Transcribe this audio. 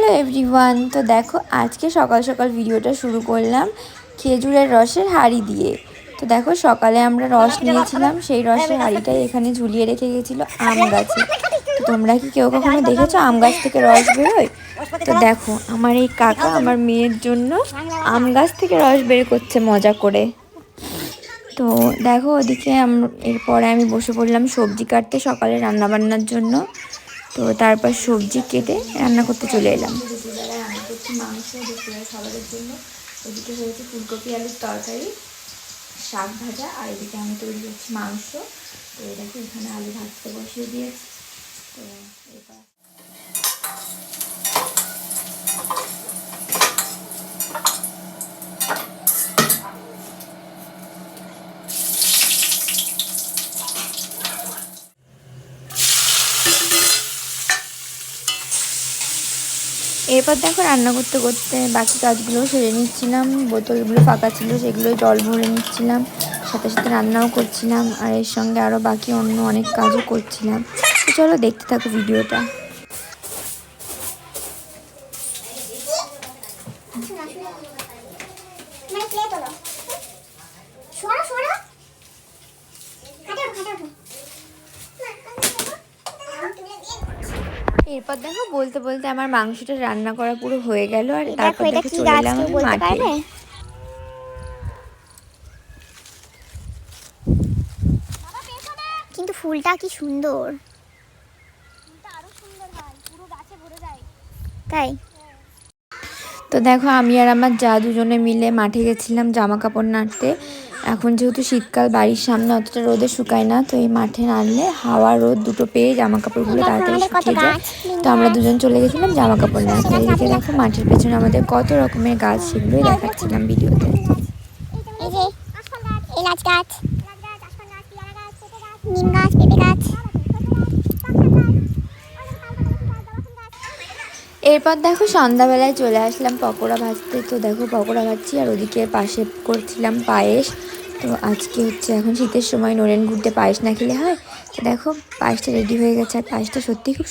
Hello everyone. তো দেখো আজকে সকাল সকাল ভিডিওটা শুরু করলাম খেজুরের রসের হাঁড়ি দিয়ে। তো দেখো সকালে আমরা রস নিয়েছিলাম, সেই রসের হাঁড়িটাই এখানে ঝুলিয়ে রেখে গেছিলো আম গাছে। তো তোমরা কি কেউ কখনো দেখেছো আম গাছ থেকে রস বেরোয়? তো দেখো আমার এই কাকা আমার মেয়ের জন্য আম গাছ থেকে রস বের করছে মজা করে। তো দেখো ওদিকে এরপরে আমি বসে পড়লাম সবজি কাটতে সকালে রান্নাবান্নার জন্য। তো তারপর সবজি কেটে রান্না করতে চলে এলাম। দুপুরবেলায় রান্না করছি মাংস দুপুরের খাবারের জন্য। ওদিকে হয়েছে ফুলকপি আলুর তরকারি, শাক ভাজা, আর এদিকে আমি তৈরি করছি মাংস। তো দেখো এখানে আলু ভাজতে বসিয়ে দিয়েছি। তো এরপর দেখো রান্না করতে করতে বাকি কাজগুলো সেরে নিচ্ছিলাম। বোতলগুলো ফাঁকা ছিল সেগুলো জল ভরে নিচ্ছিলাম, সাথে সাথে রান্নাও করছিলাম, আর এর সঙ্গে আরও বাকি অন্য অনেক কাজও করছিলাম। তো চলো দেখতে থাকো ভিডিওটা। এরপর দেখো বলতে বলতে আমার মাংসটা রান্না করা পুরো হয়ে গেল। আর তারপর দেখো চলে এলাম মাঠে। কিন্তু ফুলটা কি সুন্দর, তাই। তো দেখো আমি আর আমার যা দুজনে মিলে মাঠে গেছিলাম জামা কাপড় নাড়তে। এখন যেহেতু শীতকাল বাড়ির সামনে অতটা রোদে শুকায় না, তো এই মাঠে নাড়লে হাওয়া রোদ দুটো পেয়ে জামা কাপড়গুলো তাড়াতাড়ি শুকিয়ে যায়। তো আমরা দুজন চলে গেছিলাম জামা কাপড় নাড়তে। এদিকে দেখো মাঠের পেছনে আমাদের কত রকমের গাছ, সেগুলোই দেখাচ্ছিলাম ভিডিওতে। এই যে এলাচ গাছ, নিম গাছ, পেঁপে গাছ। এরপর দেখো সন্ধ্যাবেলায় চলে আসলাম পকোড়া ভাজতে। তো দেখো পকোড়া ভাজছি আর ওদিকে পাশে করছিলাম পায়েস। তো আজকে হচ্ছে এখন শীতের সময় নলেন গুড় দিয়ে পায়েস না খেলে হয়। তো দেখো পায়েসটা রেডি হয়ে গেছে, আর পায়েসটা সত্যিই খুব